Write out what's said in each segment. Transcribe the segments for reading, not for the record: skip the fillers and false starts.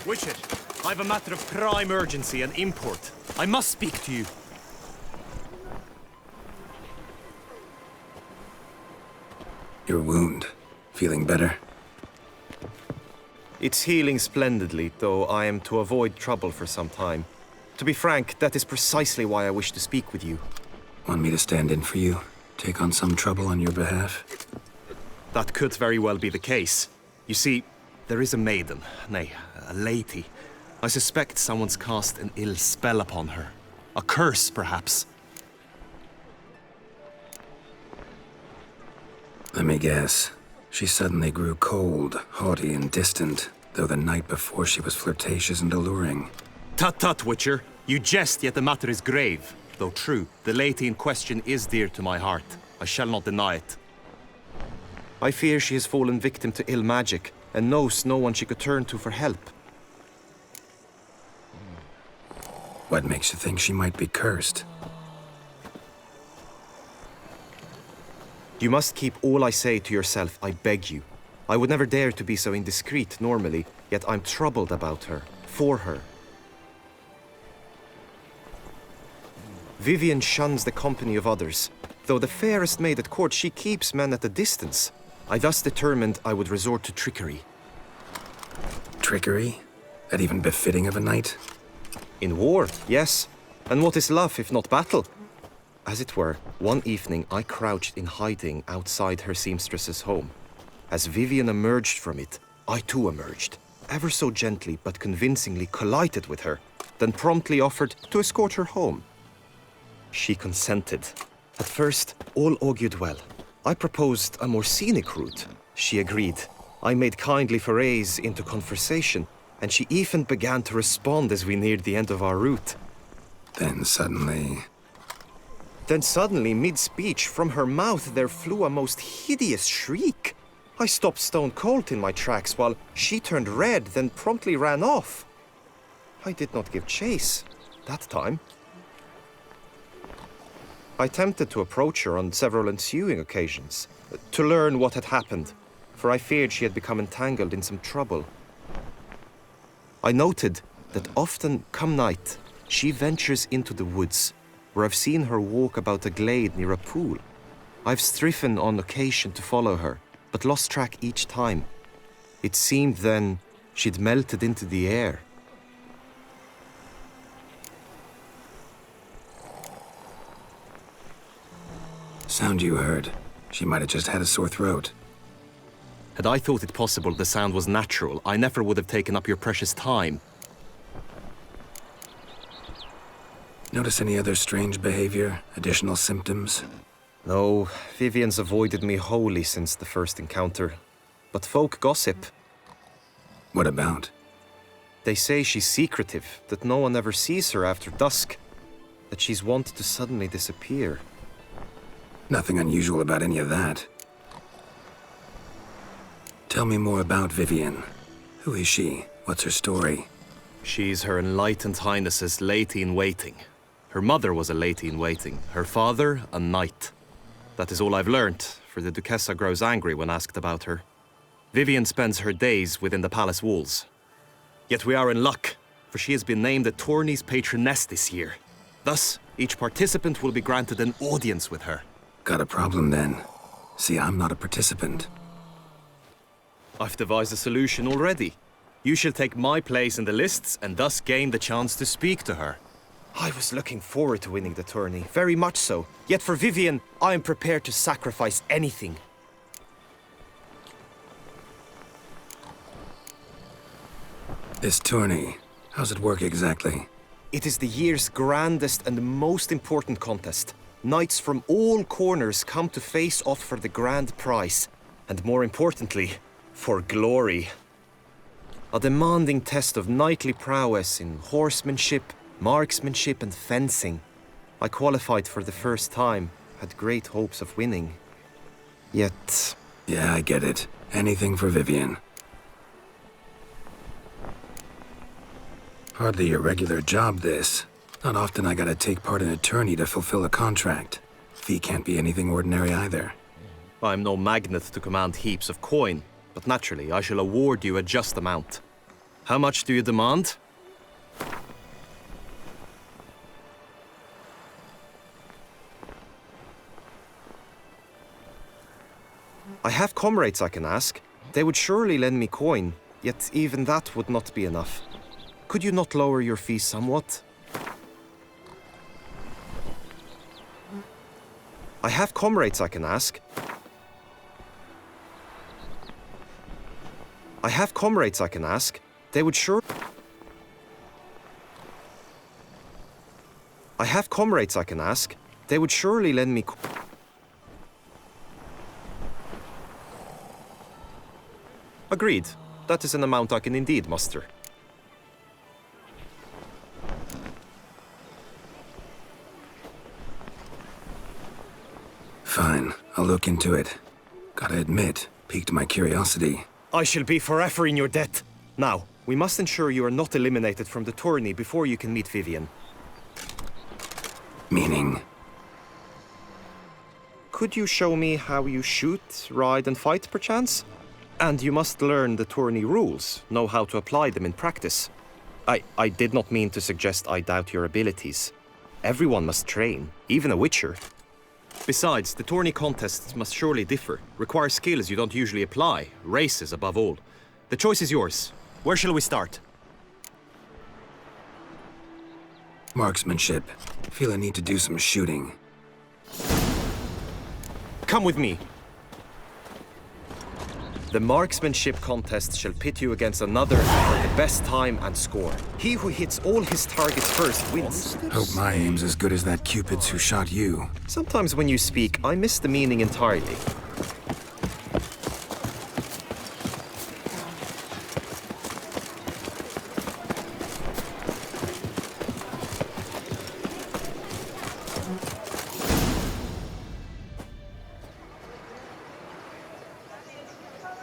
Witcher, I have a matter of prime urgency and import. I must speak to you. Your wound. Feeling better? It's healing splendidly, though I am to avoid trouble for some time. To be frank, that is precisely why I wish to speak with you. Want me to stand in for you? Take on some trouble on your behalf? That could very well be the case. You see, there is a maiden, nay, a lady. I suspect someone's cast an ill spell upon her. A curse, perhaps. Let me guess. She suddenly grew cold, haughty, and distant, though the night before she was flirtatious and alluring. Tut tut, Witcher. You jest, yet the matter is grave. Though true, the lady in question is dear to my heart. I shall not deny it. I fear she has fallen victim to ill magic, and knows no one she could turn to for help. What makes you think she might be cursed? You must keep all I say to yourself, I beg you. I would never dare to be so indiscreet normally, yet I'm troubled about her, for her. Vivienne shuns the company of others. Though the fairest maid at court, she keeps men at a distance. I thus determined I would resort to trickery. Trickery? That even befitting of a knight? In war, yes. And what is love if not battle? As it were, one evening I crouched in hiding outside her seamstress's home. As Vivienne emerged from it, I too emerged. Ever so gently but convincingly collided with her, then promptly offered to escort her home. She consented. At first, all augured well. I proposed a more scenic route. She agreed. I made kindly forays into conversation, and she even began to respond as we neared the end of our route. Then suddenly, mid-speech, from her mouth there flew a most hideous shriek. I stopped stone cold in my tracks while she turned red, then promptly ran off. I did not give chase that time. I attempted to approach her on several ensuing occasions, to learn what had happened, for I feared she had become entangled in some trouble. I noted that often, come night, she ventures into the woods, where I've seen her walk about a glade near a pool. I've striven on occasion to follow her, but lost track each time. It seemed then she'd melted into the air. sound you heard. She might have just had a sore throat. Had I thought it possible the sound was natural, I never would have taken up your precious time. Notice any other strange behavior? Additional symptoms? No, Vivienne's avoided me wholly since the first encounter. But folk gossip. What about? They say she's secretive, that no one ever sees her after dusk, that she's wont to suddenly disappear. Nothing unusual about any of that. Tell me more about Vivienne. Who is she? What's her story? She's Her Enlightened Highness's lady-in-waiting. Her mother was a lady-in-waiting, her father a knight. That is all I've learnt, for the Duchessa grows angry when asked about her. Vivienne spends her days within the palace walls. Yet we are in luck, for she has been named the tourney's patroness this year. Thus, each participant will be granted an audience with her. Got a problem then. See, I'm not a participant. I've devised a solution already. You shall take my place in the lists and thus gain the chance to speak to her. I was looking forward to winning the tourney, very much so. Yet for Vivienne, I am prepared to sacrifice anything. This tourney, how's it work exactly? It is the year's grandest and most important contest. Knights from all corners come to face off for the grand prize. And more importantly, for glory. A demanding test of knightly prowess in horsemanship, marksmanship and fencing. I qualified for the first time, had great hopes of winning. Yet... Yeah, I get it. Anything for Vivienne. Hardly a regular job, this. Not often I gotta take part in a tourney to fulfill a contract. Fee can't be anything ordinary either. I'm no magnet to command heaps of coin, but naturally I shall award you a just amount. How much do you demand? I have comrades I can ask. They would surely lend me coin, yet even that would not be enough. Could you not lower your fees somewhat? I have comrades I can ask. I have comrades I can ask. They would sure... I have comrades I can ask. They would surely lend me... Agreed. That is an amount I can indeed muster. Fine, I'll look into it. Gotta admit, piqued my curiosity. I shall be forever in your debt. Now, we must ensure you are not eliminated from the tourney before you can meet Vivian. Meaning? Could you show me how you shoot, ride and fight, perchance? And you must learn the tourney rules, know how to apply them in practice. I did not mean to suggest I doubt your abilities. Everyone must train, even a witcher. Besides, the tourney contests must surely differ, require skills you don't usually apply, races above all. The choice is yours. Where shall we start? Marksmanship. Feel I need to do some shooting. Come with me. The marksmanship contest shall pit you against another for the best time and score. He who hits all his targets first wins. Hope my aim's as good as that Cupid's who shot you. Sometimes when you speak, I miss the meaning entirely.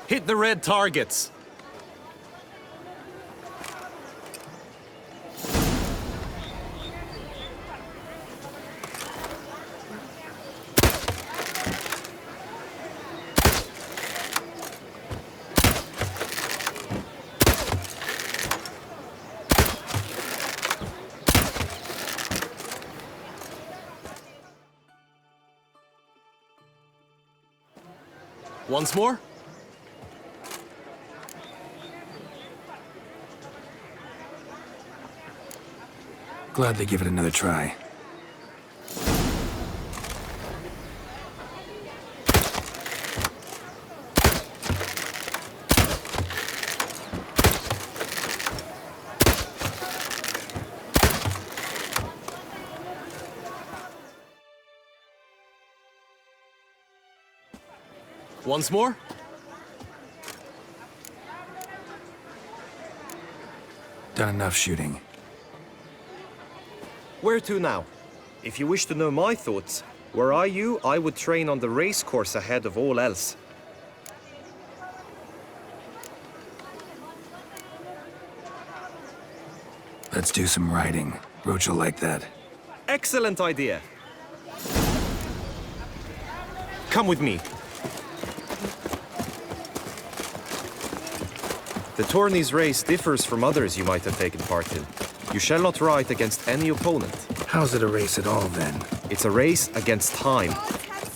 Hit the red targets! Once more? Gladly give it another try. Once more? Done enough shooting. Where to now? If you wish to know my thoughts, were I you, I would train on the race course ahead of all else. Let's do some riding. Roach will like that. Excellent idea. Come with me. The tourney's race differs from others you might have taken part in. You shall not ride against any opponent. How's it a race at all, then? It's a race against time.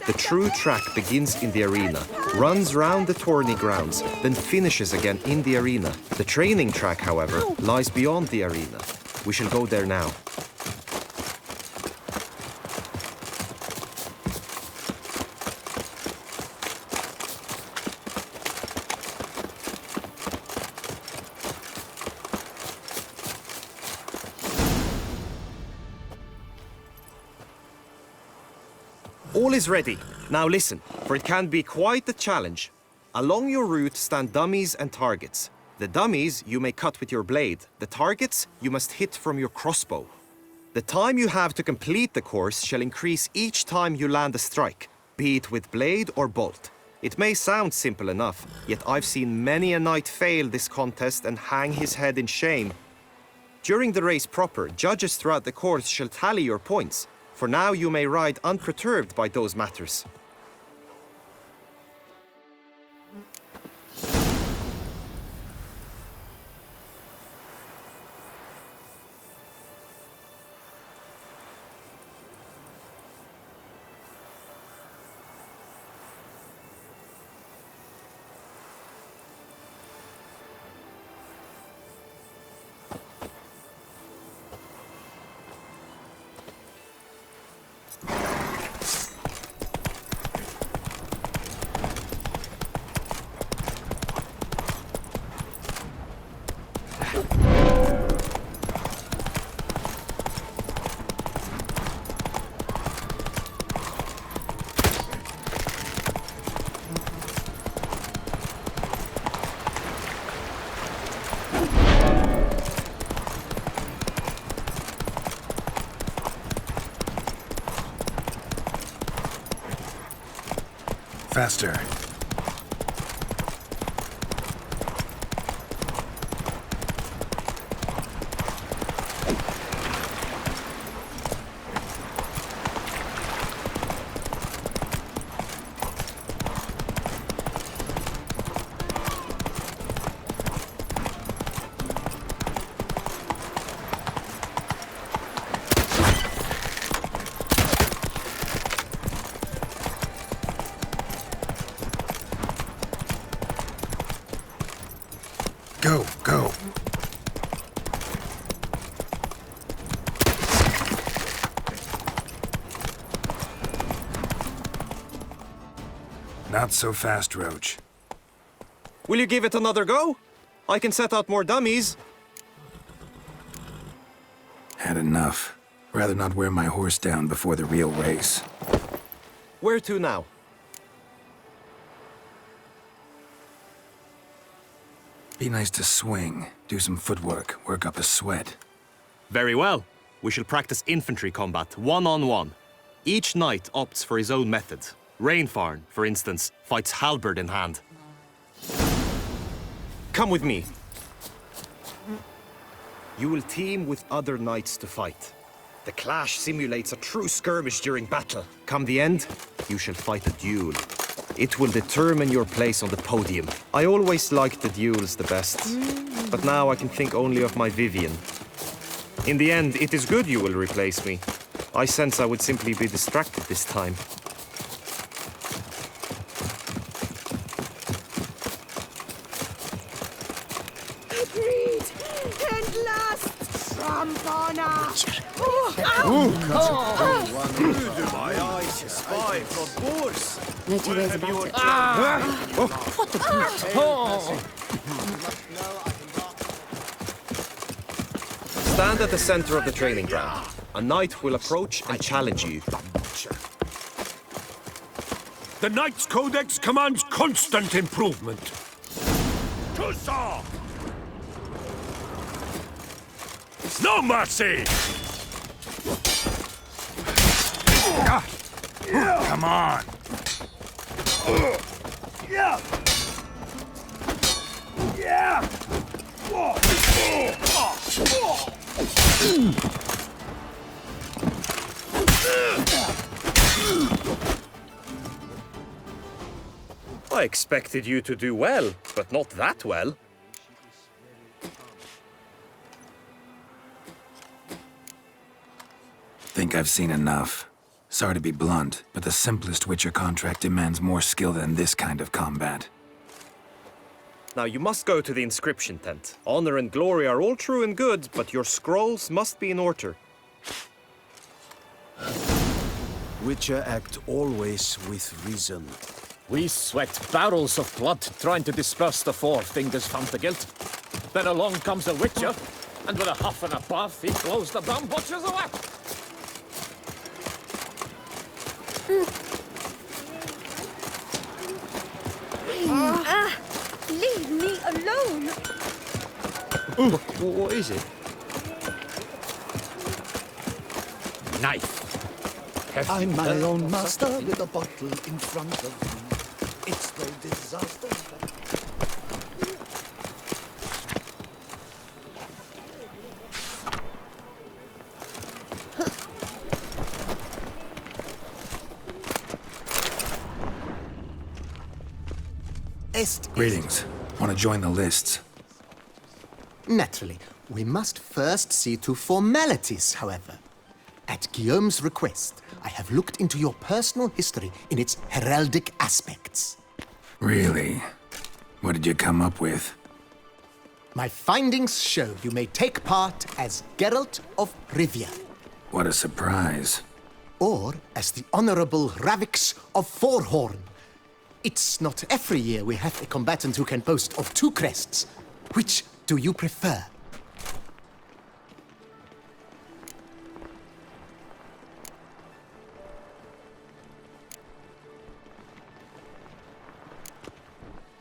The true track begins in the arena, runs round the tourney grounds, then finishes again in the arena. The training track, however, lies beyond the arena. We shall go there now. All is ready. Now listen, for it can be quite a challenge. Along your route stand dummies and targets. The dummies you may cut with your blade. The targets you must hit from your crossbow. The time you have to complete the course shall increase each time you land a strike, be it with blade or bolt. It may sound simple enough, yet I've seen many a knight fail this contest and hang his head in shame. During the race proper, judges throughout the course shall tally your points. For now you may ride unperturbed by those matters. Faster. Go, go. Not so fast, Roach. Will you give it another go? I can set out more dummies. Had enough. Rather not wear my horse down before the real race. Where to now? Be nice to swing, do some footwork, work up a sweat. Very well. We shall practice infantry combat, one-on-one. Each knight opts for his own method. Rainfarn, for instance, fights halberd in hand. Come with me. You will team with other knights to fight. The clash simulates a true skirmish during battle. Come the end, you shall fight a duel. It will determine your place on the podium. I always liked the duels the best, but now I can think only of my Vivian. In the end, it is good you will replace me. I sense I would simply be distracted this time. Agreed! And last, Trampana! My eyes spy from boars. No two ways about it. What the Stand at the center of the training ground. A knight will approach and challenge you. The Knight's Codex commands constant improvement. Tussa! No mercy! Come on! Yeah! I expected you to do well, but not that well. Think I've seen enough. Sorry to be blunt, but the simplest Witcher contract demands more skill than this kind of combat. Now you must go to the inscription tent. Honor and glory are all true and good, but your scrolls must be in order. Witcher act always with reason. We sweat barrels of blood trying to disperse the Four Fingers Fantagilt. Then along comes a Witcher, and with a huff and a puff, he blows the brown butchers away. Leave me alone! What is it? Knife. I'm my own master with a bottle in front of me. It's no disaster. Greetings. Want to join the lists? Naturally, we must first see to formalities, however. At Guillaume's request, I have looked into your personal history in its heraldic aspects. Really? What did you come up with? My findings show you may take part as Geralt of Rivia, What a surprise. or as the Honorable Ravix of Forhorn. It's not every year we have a combatant who can boast of two crests. Which do you prefer?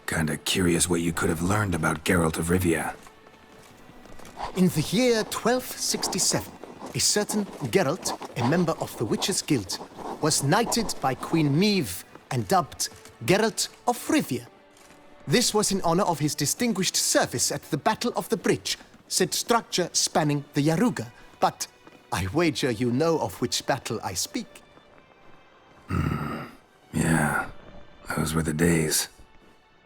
Kinda curious what you could have learned about Geralt of Rivia. In the year 1267, a certain Geralt, a member of the Witches' Guild, was knighted by Queen Meve and dubbed Geralt of Rivia. This was in honor of his distinguished service at the Battle of the Bridge, said structure spanning the Yaruga. But I wager you know of which battle I speak. Yeah, those were the days.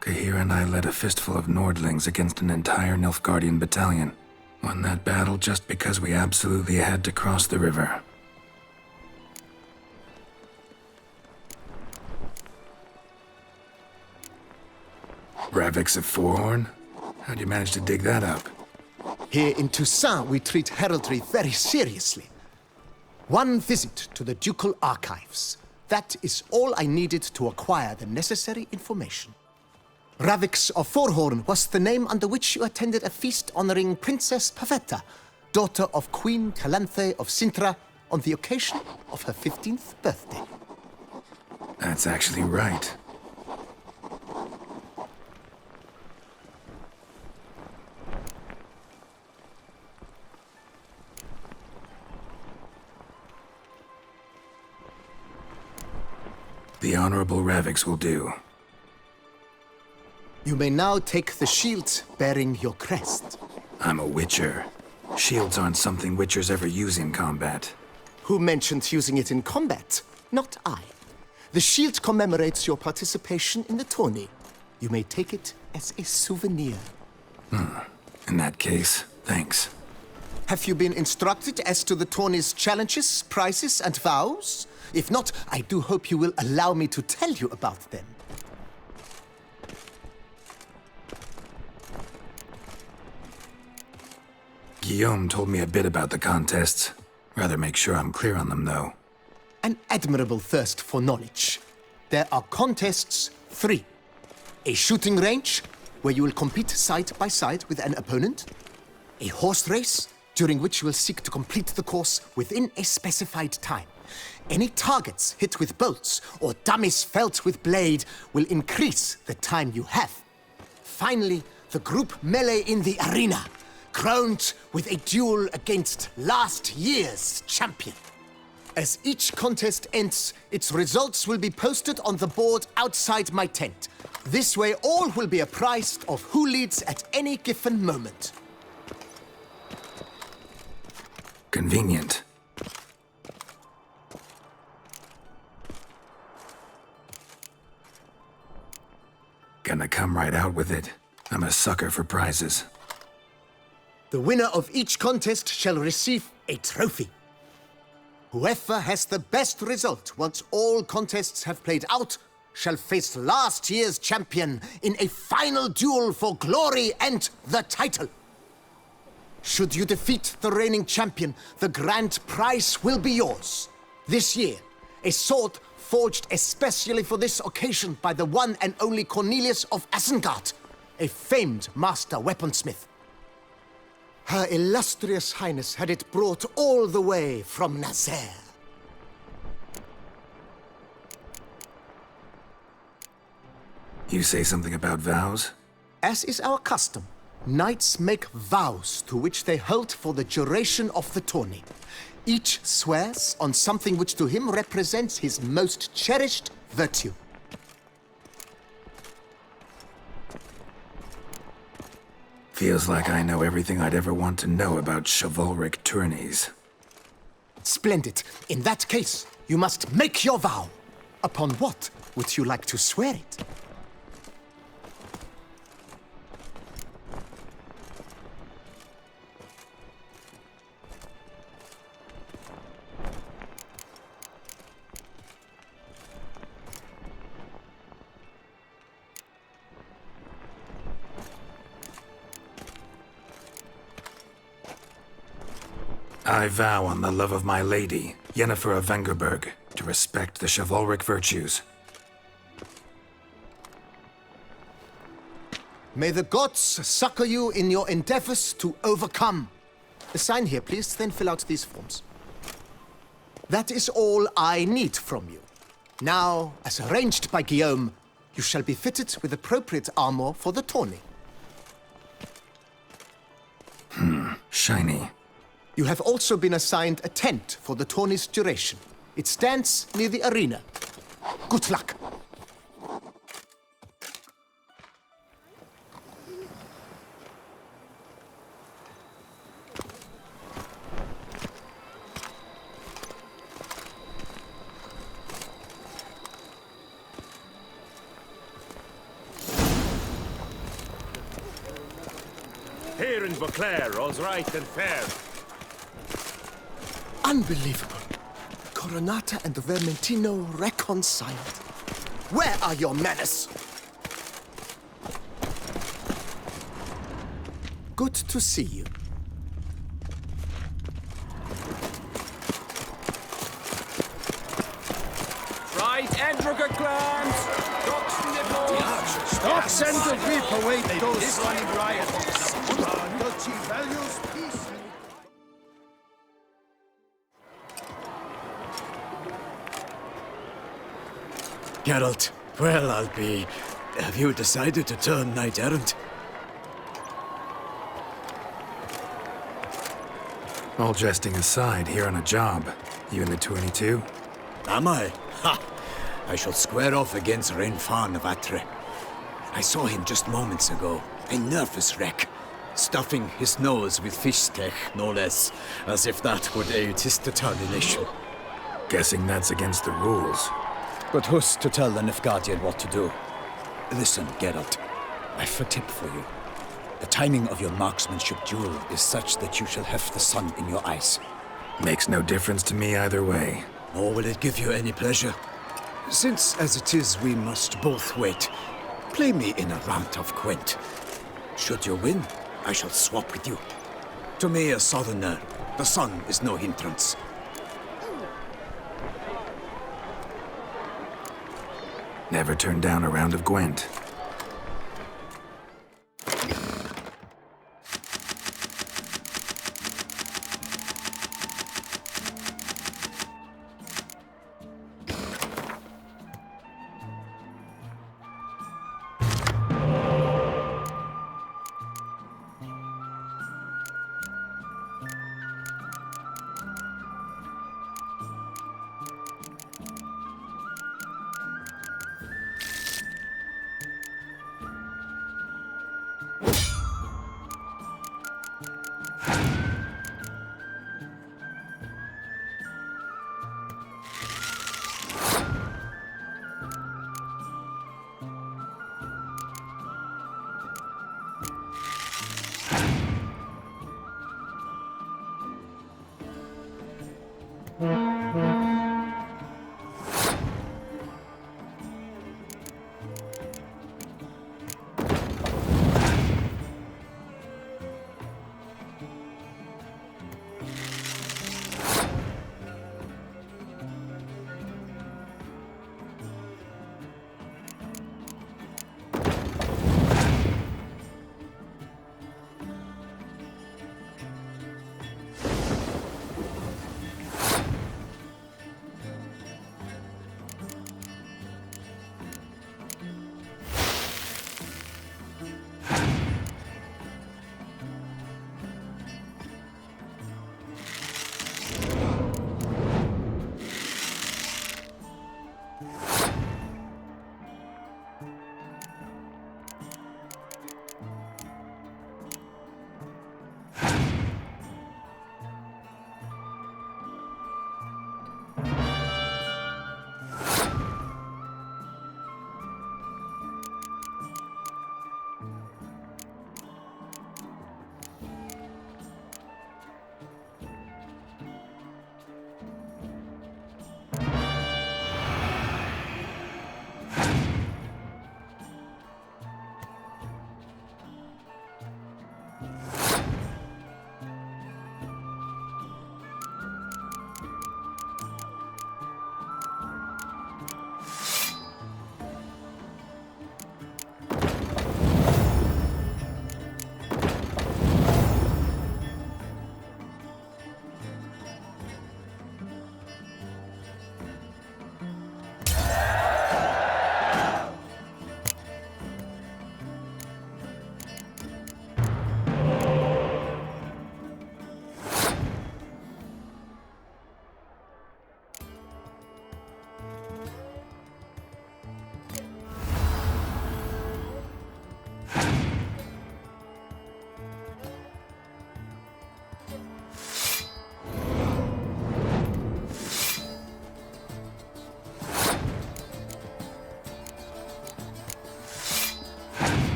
Kahira and I led a fistful of Nordlings against an entire Nilfgaardian battalion. Won that battle just because we absolutely had to cross the river. Ravix of Forhorn? How'd you manage to dig that up? Here in Toussaint, we treat heraldry very seriously. One visit to the Ducal Archives. That is all I needed to acquire the necessary information. Ravix of Forhorn was the name under which you attended a feast honoring Princess Pavetta, daughter of Queen Calanthe of Sintra, on the occasion of her 15th birthday. That's actually right. The Honorable Ravix will do. You may now take the shield bearing your crest. I'm a Witcher. Shields aren't something Witchers ever use in combat. Who mentioned using it in combat? Not I. The shield commemorates your participation in the tourney. You may take it as a souvenir. In that case, thanks. Have you been instructed as to the tourney's challenges, prizes, and vows? If not, I do hope you will allow me to tell you about them. Guillaume told me a bit about the contests. Rather make sure I'm clear on them, though. An admirable thirst for knowledge. There are contests 3. A shooting range, where you will compete side by side with an opponent. A horse race, during which you will seek to complete the course within a specified time. Any targets hit with bolts or dummies felt with blade will increase the time you have. Finally, the group melee in the arena, crowned with a duel against last year's champion. As each contest ends, its results will be posted on the board outside my tent. This way, all will be apprised of who leads at any given moment. Convenient. Gonna come right out with it. I'm a sucker for prizes. The winner of each contest shall receive a trophy. Whoever has the best result once all contests have played out shall face last year's champion in a final duel for glory and the title. Should you defeat the reigning champion, the grand prize will be yours. This year, a sword forged especially for this occasion by the one and only Cornelius of Asengard, a famed master weaponsmith. Her illustrious highness had it brought all the way from Nazaire. You say something about vows? As is our custom, knights make vows to which they hold for the duration of the tourney. Each swears on something which to him represents his most cherished virtue. Feels like I know everything I'd ever want to know about chivalric tourneys. Splendid. In that case, you must make your vow. Upon what would you like to swear it? I vow on the love of my lady, Yennefer of Vengerberg, to respect the chivalric virtues. May the gods succor you in your endeavors to overcome. Sign here, please, then fill out these forms. That is all I need from you. Now, as arranged by Guillaume, you shall be fitted with appropriate armor for the tourney. Shiny. You have also been assigned a tent for the tourney's duration. It stands near the arena. Good luck. Here in Beauclair, all's right and fair. Unbelievable. Coronata and the Vermentino reconciled. Where are your manners? Good to see you. Right, Edrica clans! Ducks nibbles! Stocks and the reap await those running riot. Duchy values peace. Geralt, well, I'll be. Have you decided to turn knight errant? All jesting aside, here on a job. You in the 22? Am I? Ha! I shall square off against Renfan of Atre. I saw him just moments ago. A nervous wreck. Stuffing his nose with fish steak, no less. As if that would aid his determination. Guessing that's against the rules. But who's to tell the Nilfgaardian what to do? Listen, Geralt. I've a tip for you. The timing of your marksmanship duel is such that you shall have the sun in your eyes. Makes no difference to me either way. Nor will it give you any pleasure. Since, as it is, we must both wait, play me in a round of Gwent. Should you win, I shall swap with you. To me, a southerner, the sun is no hindrance. Never turned down a round of Gwent.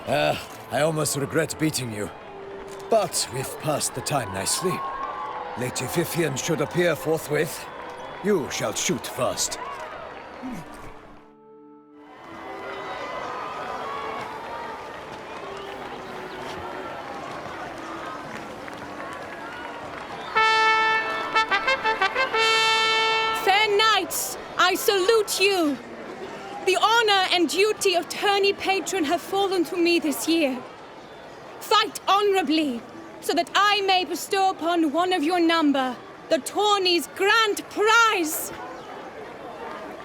I almost regret beating you. But we've passed the time nicely. Lady Vivian should appear forthwith. You shall shoot first. Fair knights, I salute you. The honor and duty of tourney patron have fallen to me this year. Fight honorably, so that I may bestow upon one of your number the tourney's grand prize.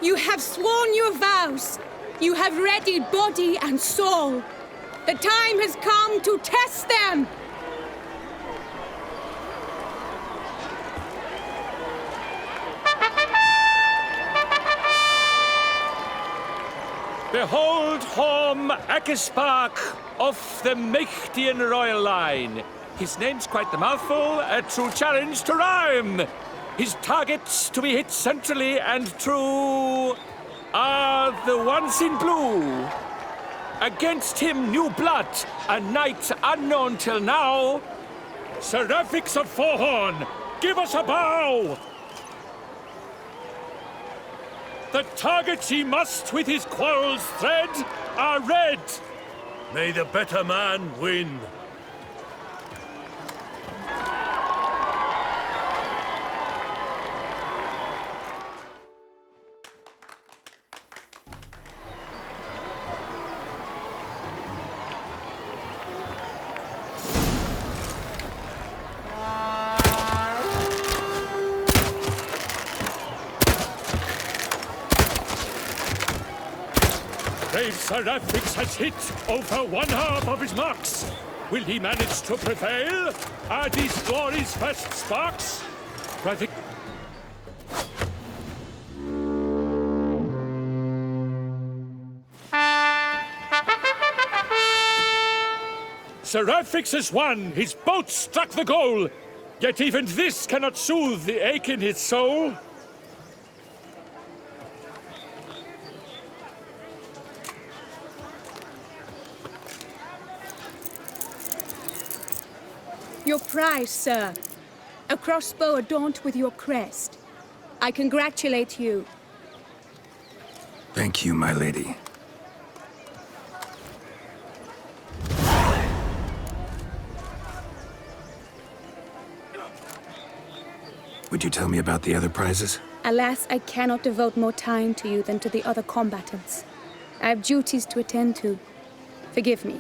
You have sworn your vows. You have readied body and soul. The time has come to test them. Behold Horm Akispark of the Mechtian royal line. His name's quite the mouthful, a true challenge to rhyme. His targets to be hit centrally and true are the ones in blue. Against him, new blood, a knight unknown till now. Seraphix of Forhorn, give us a bow! The targets he must with his quarrels thread are red. May the better man win. Brave Seraphix has hit over one half of his marks. Will he manage to prevail? Are these glories first sparks? Rather... Seraphix has won! His boat struck the goal! Yet even this cannot soothe the ache in his soul. Your prize, sir. A crossbow adorned with your crest. I congratulate you. Thank you, my lady. Would you tell me about the other prizes? Alas, I cannot devote more time to you than to the other combatants. I have duties to attend to. Forgive me.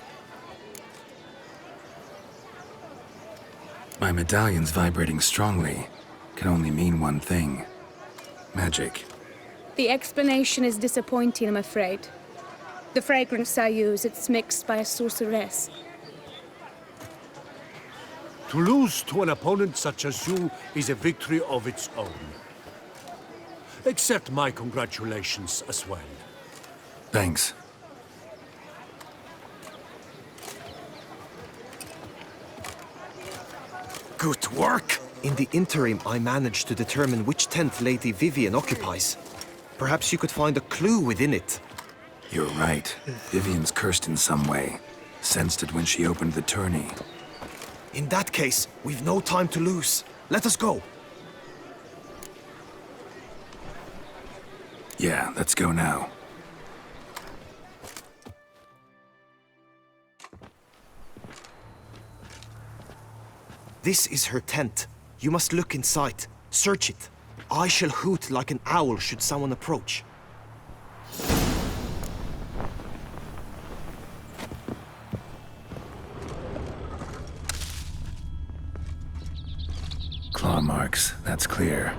My medallion's vibrating strongly. Can only mean one thing. Magic. The explanation is disappointing, I'm afraid. The fragrance I use, it's mixed by a sorceress. To lose to an opponent such as you is a victory of its own. Accept my congratulations as well. Thanks. Good work! In the interim, I managed to determine which tent Lady Vivian occupies. Perhaps you could find a clue within it. You're right. Vivian's cursed in some way. Sensed it when she opened the tourney. In that case, we've no time to lose. Let us go. Yeah, let's go now. This is her tent. You must look inside. Search it. I shall hoot like an owl should someone approach. Claw marks, that's clear.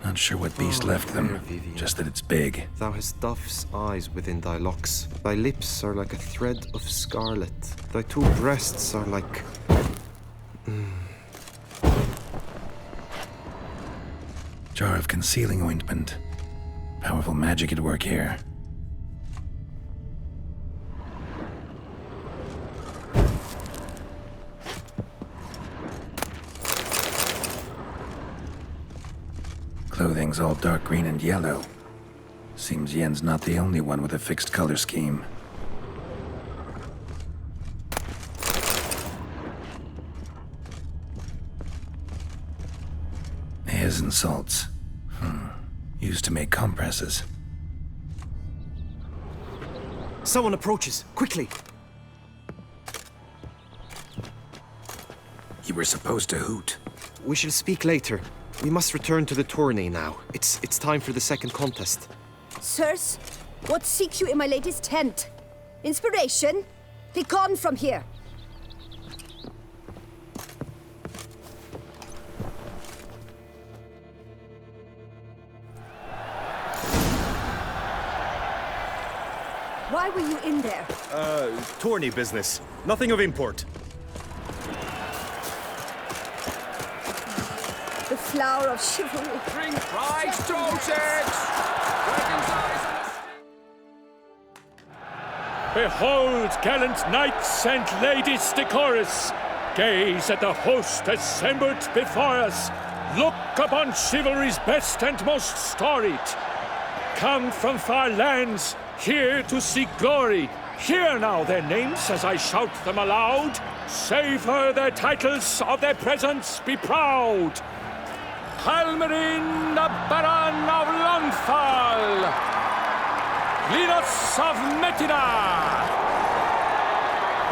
Not sure what beast left them, Vivian. just that it's big. Thou hast dove's eyes within thy locks. Thy lips are like a thread of scarlet. Thy two breasts are like... Jar of concealing ointment. Powerful magic at work here. Clothing's all dark green and yellow. Seems Yen's not the only one with a fixed color scheme. salts. Used to make compresses. Someone approaches. Quickly! You were supposed to hoot. We shall speak later. We must return to the tourney now. It's time for the second contest. Sirs, what seek you in my lady's tent? Inspiration? Be gone from here. Why were you in there? Tourney business. Nothing of import. The flower of chivalry. Bring prize totems! Behold, gallant knights and ladies decorous! Gaze at the host assembled before us! Look upon chivalry's best and most storied! Come from far lands, here to seek glory! Hear now their names as I shout them aloud! Savor their titles, of their presence be proud! Halmarin, the Baron of Lonfall! Linos of Metida!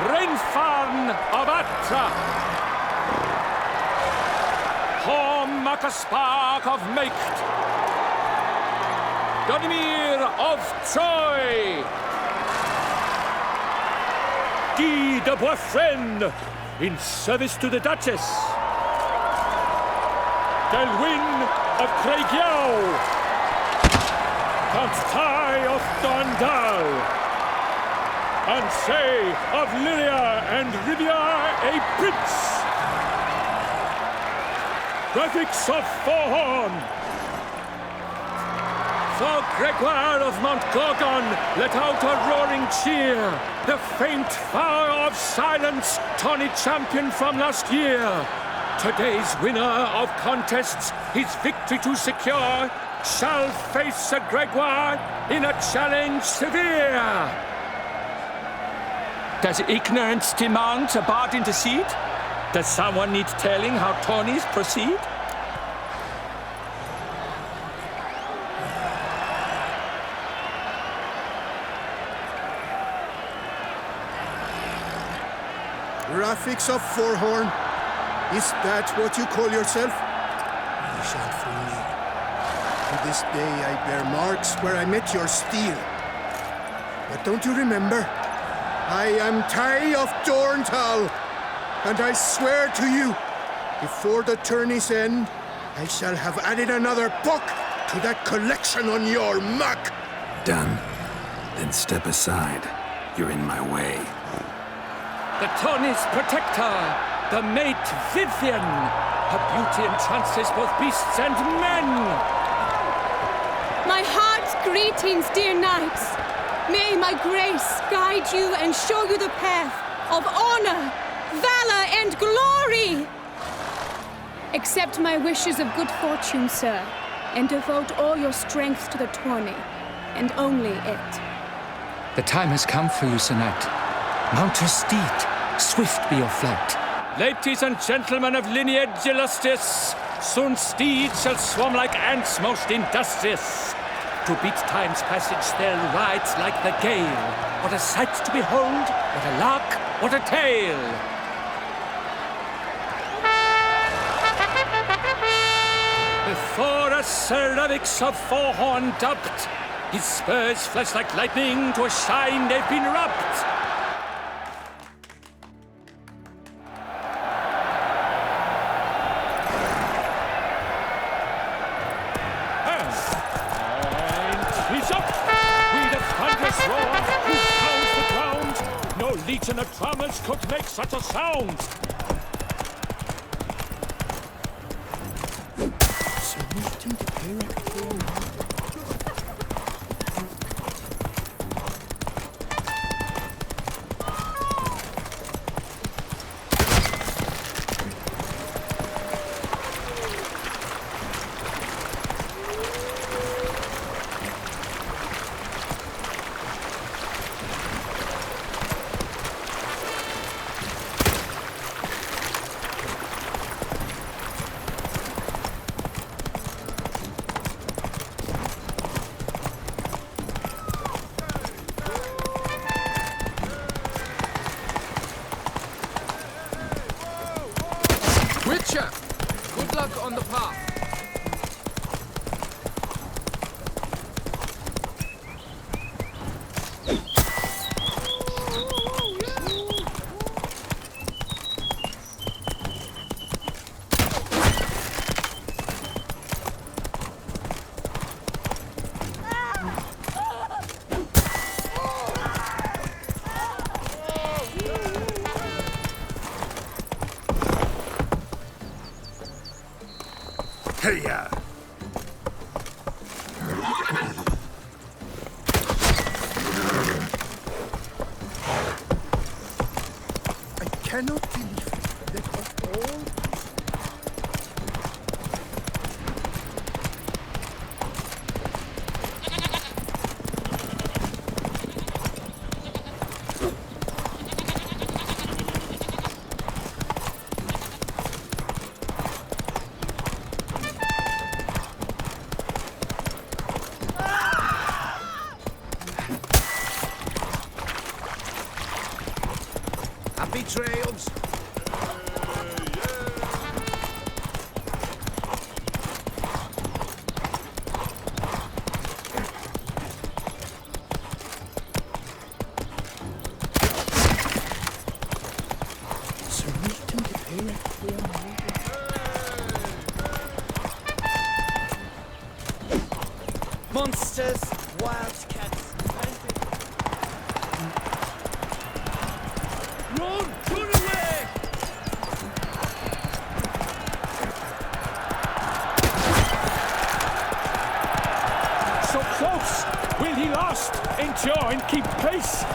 Renfarn of Atra! Horm Akaspark of Meikt! Donimir of Troy! Guy de Boisfren, in service to the Duchess! Delwyn of Craigiau! Count Tai of Dondal! Ansay of Lilia and Rivia a prince! Graphics of Forhorn! For Gregoire of Mount Gorgon, let out a roaring cheer! The faint fire of silence, tawny champion from last year! Today's winner of contests, his victory to secure, shall face Sir Gregoire in a challenge severe. Does ignorance demand a bard intercede? Does someone need telling how tourneys proceed? Graphics of Forhorn. Is that what you call yourself? You shan't fool me. To this day I bear marks where I met your steel. But don't you remember? I am Tai of Dorntal, and I swear to you, before the tourney's end, I shall have added another book to that collection on your muck. Done. Then step aside. You're in my way. The tourney's protector, the mate Vivian. Her beauty entrances both beasts and men. My heart's greetings, dear knights. May my grace guide you and show you the path of honor, valor, and glory. Accept my wishes of good fortune, sir, and devote all your strength to the tourney, and only it. The time has come for you, Sir Knight. Mount your steed. Swift be your flight. Ladies and gentlemen of lineage illustrious, soon steeds shall swarm like ants most industrious. To beat time's passage they'll ride like the gale. What a sight to behold, what a lark, what a tale! Before us Sir Ravix of Forhorn dubbed, his spurs flash like lightning, to a shine they've been rubbed. Legion of drummers could make such a sound! Hiya! I cannot believe that of all... Happy trails! Sir Milton de Payne, we are Monsters, wildcats, Run! Run away! So close! Will he last? Endure and keep pace!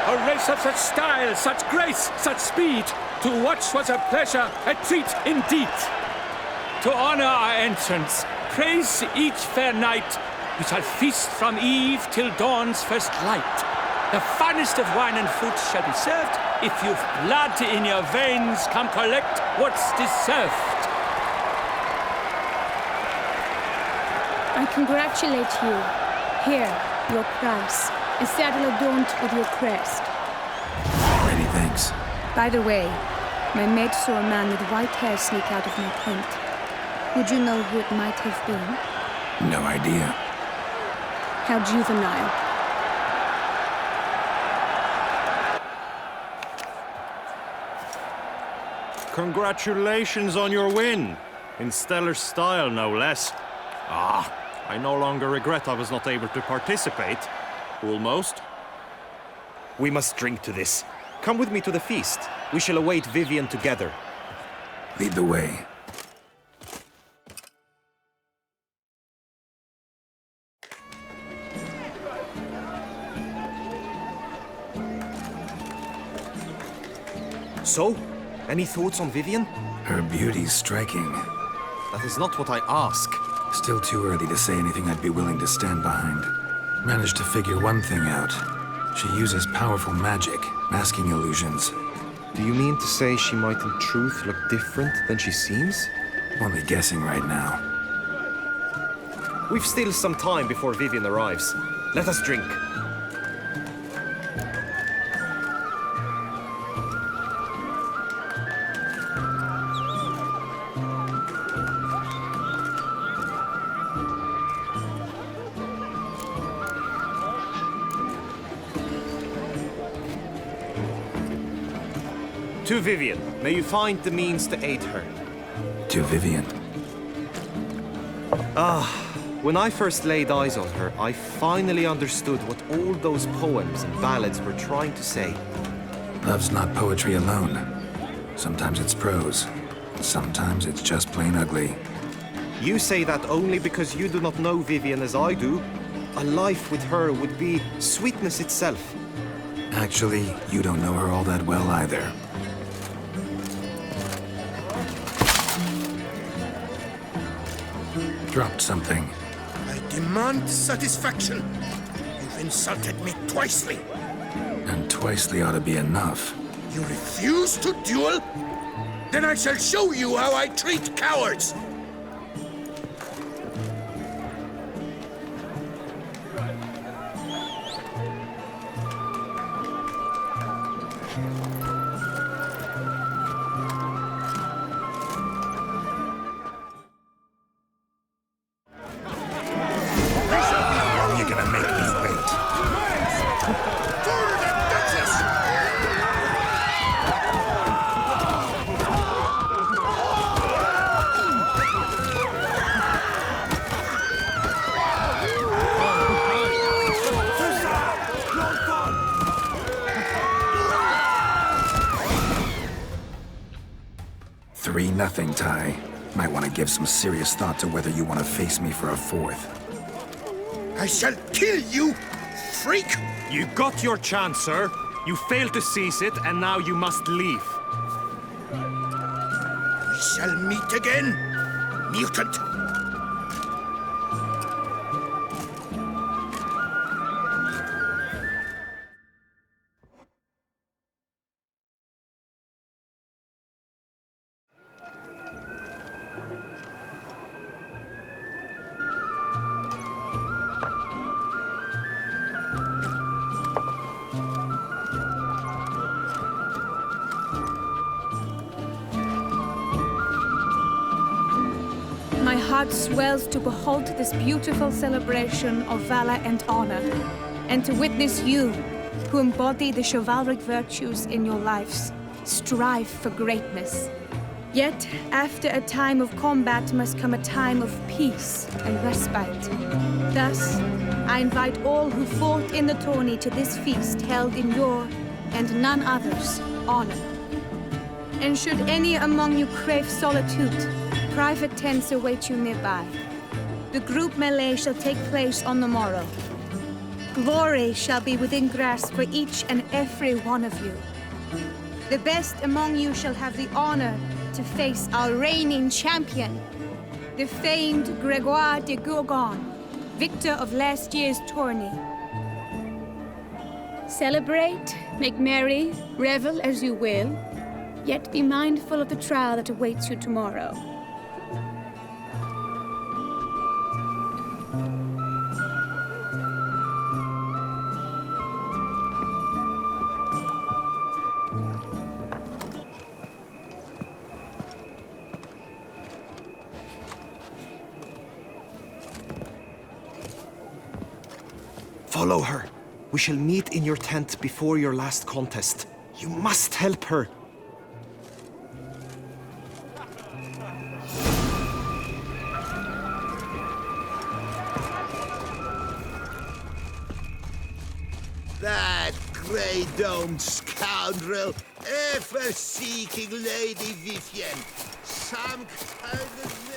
A race of such style, such grace, such speed. To watch was a pleasure, a treat indeed. To honor our entrance, praise each fair knight. We shall feast from eve till dawn's first light. The finest of wine and fruit shall be served. If you've blood in your veins, come collect what's deserved. I congratulate you. Here, your prize. A saddle adorned with your crest. Many thanks. By the way, my maid saw a man with white hair sneak out of my tent. Would you know who it might have been? No idea. How juvenile. Congratulations on your win. In stellar style, no less. Ah, I no longer regret I was not able to participate. Almost. We must drink to this. Come with me to the feast. We shall await Vivian together. Lead the way. So, any thoughts on Vivian? Her beauty's striking. That is not what I ask. Still too early to say anything I'd be willing to stand behind. Managed to figure one thing out. She uses powerful magic, masking illusions. Do you mean to say she might in truth look different than she seems? Only guessing right now. We've still some time before Vivian arrives. Let us drink. To Vivian, may you find the means to aid her. To Vivian. When I first laid eyes on her, I finally understood what all those poems and ballads were trying to say. Love's not poetry alone. Sometimes it's prose. Sometimes it's just plain ugly. You say that only because you do not know Vivian as I do. A life with her would be sweetness itself. Actually, you don't know her all that well either. Dropped something. I demand satisfaction. You've insulted me twicely. And twicely ought to be enough. You refuse to duel? Then I shall show you how I treat cowards! You're gonna make me wait. Forward and Duchess! nothing, Ty. Might want to give some serious thought to whether you want to face me for a fourth. I shall kill you, freak! You got your chance, sir. You failed to seize it, and now you must leave. We shall meet again, mutant! My heart swells to behold this beautiful celebration of valor and honor, and to witness you, who embody the chivalric virtues in your lives, strive for greatness. Yet, after a time of combat must come a time of peace and respite. Thus, I invite all who fought in the tourney to this feast held in your, and none other's, honor. And should any among you crave solitude, private tents await you nearby. The group melee shall take place on the morrow. Glory shall be within grasp for each and every one of you. The best among you shall have the honor to face our reigning champion, the famed Gregoire de Gourgon, victor of last year's tourney. Celebrate, make merry, revel as you will, yet be mindful of the trial that awaits you tomorrow. Follow her. We shall meet in your tent before your last contest. You must help her. That grey-domed scoundrel, ever seeking Lady Vivienne. Some kind of